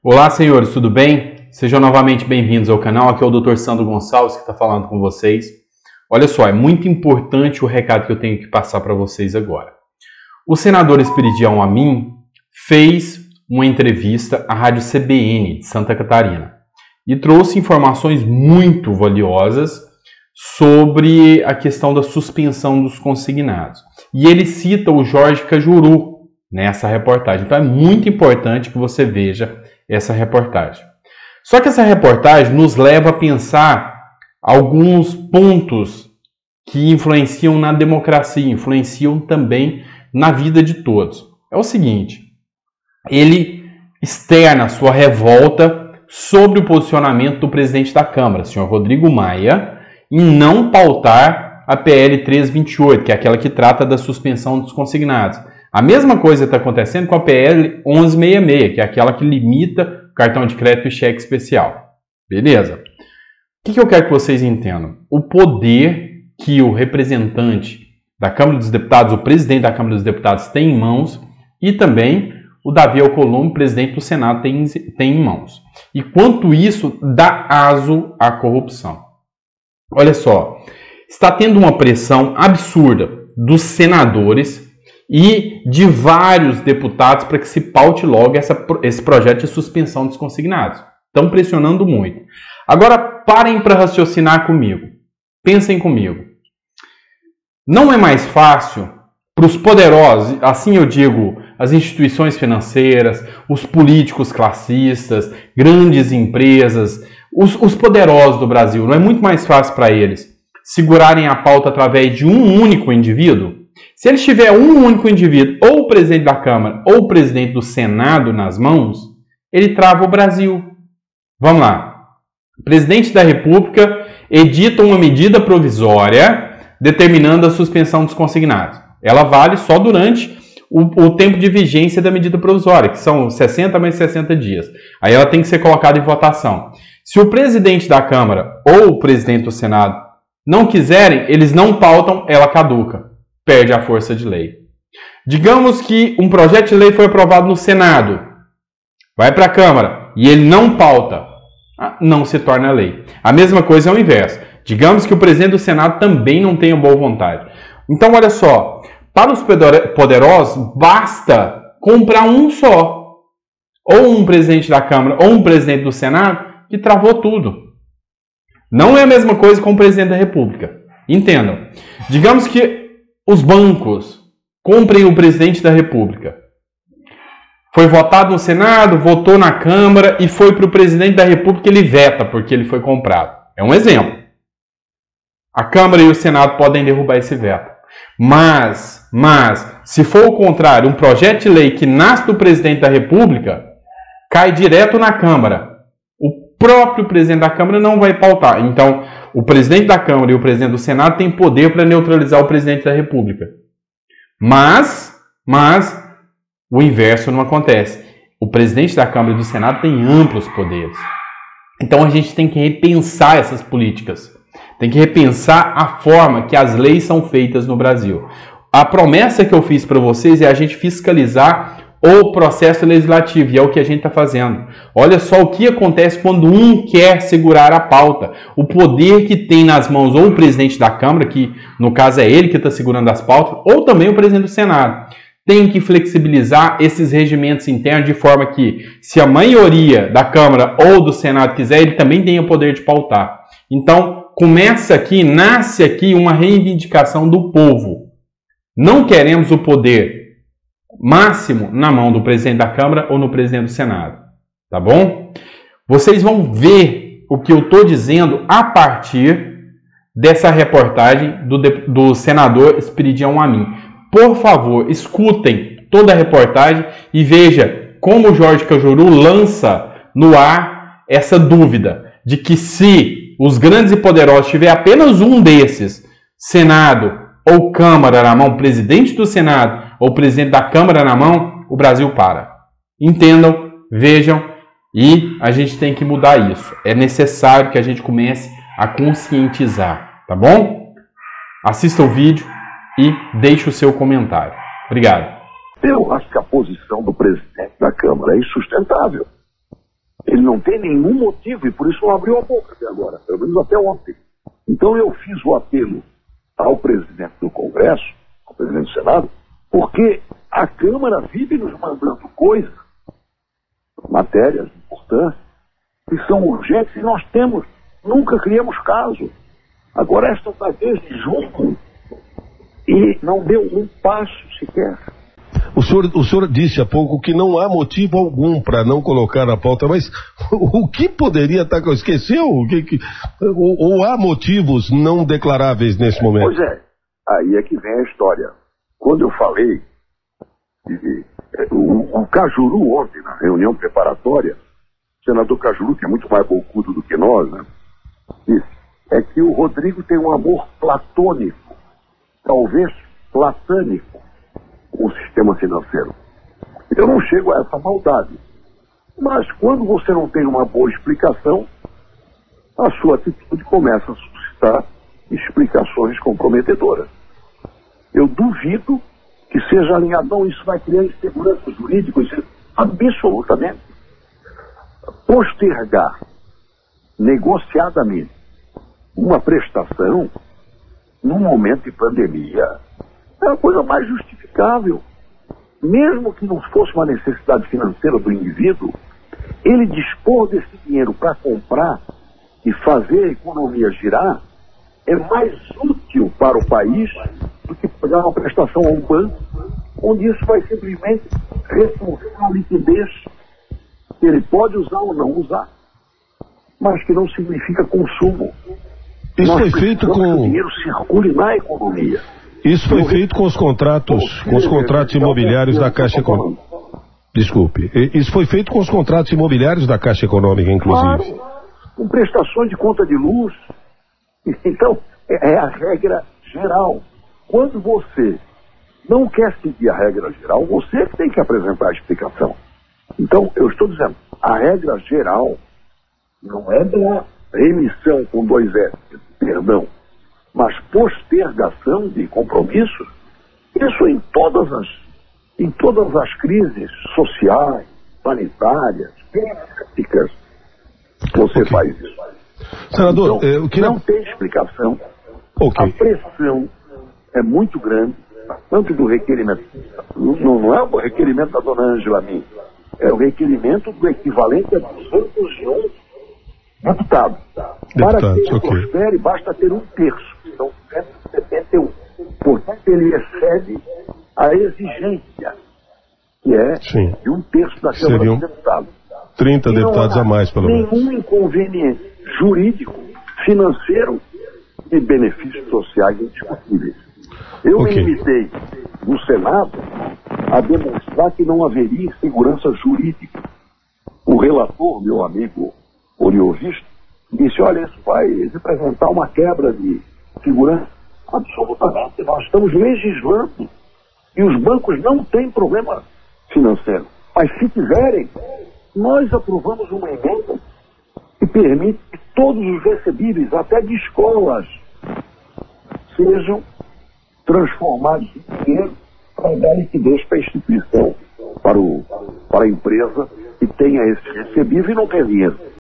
Olá, senhores, tudo bem? Sejam novamente bem-vindos ao canal. Aqui é o Dr. Sandro Gonçalves que está falando com vocês. Olha só, é muito importante o recado que eu tenho que passar para vocês agora. O senador Esperidião Amin fez uma entrevista à Rádio CBN de Santa Catarina e trouxe informações muito valiosas sobre a questão da suspensão dos consignados. E ele cita o Jorge Cajuru nessa reportagem. Então é muito importante que você veja essa reportagem. Só que essa reportagem nos leva a pensar alguns pontos que influenciam na democracia, influenciam também na vida de todos. É o seguinte, ele externa sua revolta sobre o posicionamento do presidente da Câmara, senhor Rodrigo Maia, em não pautar a PL 328, que é aquela que trata da suspensão dos consignados. A mesma coisa está acontecendo com a PL 1166, que é aquela que limita o cartão de crédito e cheque especial. Beleza? O que eu quero que vocês entendam? O poder que o representante da Câmara dos Deputados, o presidente da Câmara dos Deputados tem em mãos e também o Davi Alcolumbre, presidente do Senado, tem em mãos. E quanto isso dá aso à corrupção. Olha só, está tendo uma pressão absurda dos senadores e de vários deputados para que se paute logo esse projeto de suspensão dos consignados. Estão pressionando muito. Agora parem para raciocinar comigo. Pensem comigo. Não é mais fácil para os poderosos, assim eu digo, as instituições financeiras, os políticos classistas, grandes empresas, os poderosos do Brasil, não é muito mais fácil para eles segurarem a pauta através de um único indivíduo? Se eles tiverem um único indivíduo, ou o presidente da Câmara, ou o presidente do Senado nas mãos, ele trava o Brasil. Vamos lá. O presidente da República edita uma medida provisória determinando a suspensão dos consignados. Ela vale só durante o tempo de vigência da medida provisória, que são 60 mais 60 dias. Aí ela tem que ser colocada em votação. Se o presidente da Câmara ou o presidente do Senado não quiserem, eles não pautam, ela caduca. Perde a força de lei. Digamos que um projeto de lei foi aprovado no Senado, vai para a Câmara e ele não pauta, não se torna lei. A mesma coisa é o inverso. Digamos que o presidente do Senado também não tenha boa vontade. Então, olha só, para os poderosos, basta comprar um só. Ou um presidente da Câmara ou um presidente do Senado que travou tudo. Não é a mesma coisa com o presidente da República. Entendam. Digamos que os bancos comprem o presidente da República. Foi votado no Senado, votou na Câmara e foi para o presidente da República, ele veta porque ele foi comprado. É um exemplo. A Câmara e o Senado podem derrubar esse veto. Mas, se for o contrário, um projeto de lei que nasce do presidente da República, cai direto na Câmara. O próprio presidente da Câmara não vai pautar. Então, o presidente da Câmara e o presidente do Senado têm poder para neutralizar o presidente da República. Mas o inverso não acontece. O presidente da Câmara e do Senado tem amplos poderes. Então a gente tem que repensar essas políticas. Tem que repensar a forma que as leis são feitas no Brasil. A promessa que eu fiz para vocês é a gente fiscalizar o processo legislativo, e é o que a gente está fazendo. Olha só o que acontece quando um quer segurar a pauta. O poder que tem nas mãos ou o presidente da Câmara, que no caso é ele que está segurando as pautas, ou também o presidente do Senado. Tem que flexibilizar esses regimentos internos de forma que, se a maioria da Câmara ou do Senado quiser, ele também tenha o poder de pautar. Então, nasce aqui uma reivindicação do povo. Não queremos o poder máximo na mão do presidente da Câmara ou no presidente do Senado. Tá bom? Vocês vão ver o que eu estou dizendo a partir dessa reportagem do senador Esperidião Amin. Por favor, escutem toda a reportagem e veja como o Jorge Cajuru lança no ar essa dúvida de que se os grandes e poderosos tiver apenas um desses, Senado ou Câmara na mão, presidente do Senado ou presidente da Câmara na mão, o Brasil para. Entendam, vejam, e a gente tem que mudar isso. É necessário que a gente comece a conscientizar, tá bom? Assista o vídeo e deixe o seu comentário. Obrigado. Eu acho que a posição do presidente da Câmara é insustentável. Ele não tem nenhum motivo e por isso não abriu a boca até agora, pelo menos até ontem. Então eu fiz o apelo ao presidente do Congresso, ao presidente do Senado, porque a Câmara vive nos mandando coisas, matérias importantes, que são urgentes e nós nunca criamos caso. Agora esta está desde junho e não deu um passo sequer. O senhor disse há pouco que não há motivo algum para não colocar na pauta, mas o que poderia estar... Esqueceu? Ou há motivos não declaráveis nesse momento? Pois é, aí é que vem a história. Quando eu falei, o Cajuru ontem, na reunião preparatória, o senador Cajuru, que é muito mais bocudo do que nós, né, disse, é que o Rodrigo tem um amor platônico, talvez platânico, o sistema financeiro. Eu não chego a essa maldade. Mas quando você não tem uma boa explicação, a sua atitude começa a suscitar explicações comprometedoras. Eu duvido que seja alinhado. Não, isso vai criar insegurança jurídica, isso absolutamente. Postergar negociadamente uma prestação num momento de pandemia é a coisa mais justificável. Mesmo que não fosse uma necessidade financeira do indivíduo, ele dispor desse dinheiro para comprar e fazer a economia girar é mais útil para o país do que pagar uma prestação a um banco, onde isso vai simplesmente reforçar a liquidez que ele pode usar ou não usar, mas que não significa consumo. Isso foi feito com... que o dinheiro circule na economia. Isso foi feito com os contratos imobiliários da Caixa Econômica. Desculpe. Isso foi feito com os contratos imobiliários da Caixa Econômica, inclusive. Claro, com prestações de conta de luz. Então, é a regra geral. Quando você não quer seguir a regra geral, você que tem que apresentar a explicação. Então, eu estou dizendo, a regra geral não é da remissão com 2 S, perdão, mas postergação de compromissos. Isso em todas as crises sociais, sanitárias, políticas, você faz isso. Senador, então, não tem explicação. A pressão é muito grande, tanto do requerimento. Não é o requerimento da dona Ângela Min, é o requerimento do equivalente a 201 deputados. Para que ele prospere, basta ter 1/3. Então, 171. Portanto, ele excede a exigência, que é de 1/3 da Câmara dos Deputados. 30 deputados a mais, pelo menos. Nenhum inconveniente jurídico, financeiro e benefícios sociais indiscutíveis. Eu me limitei no Senado a demonstrar que não haveria insegurança jurídica. O relator, meu amigo Oriovisto, disse, olha, isso vai representar uma quebra de segurança. Absolutamente, nós estamos legislando e os bancos não têm problema financeiro. Mas se tiverem, nós aprovamos uma emenda que permite que todos os recebíveis, até de escolas, sejam transformados em dinheiro para dar liquidez para a instituição, para a empresa que tenha esse recebível e não tem dinheiro.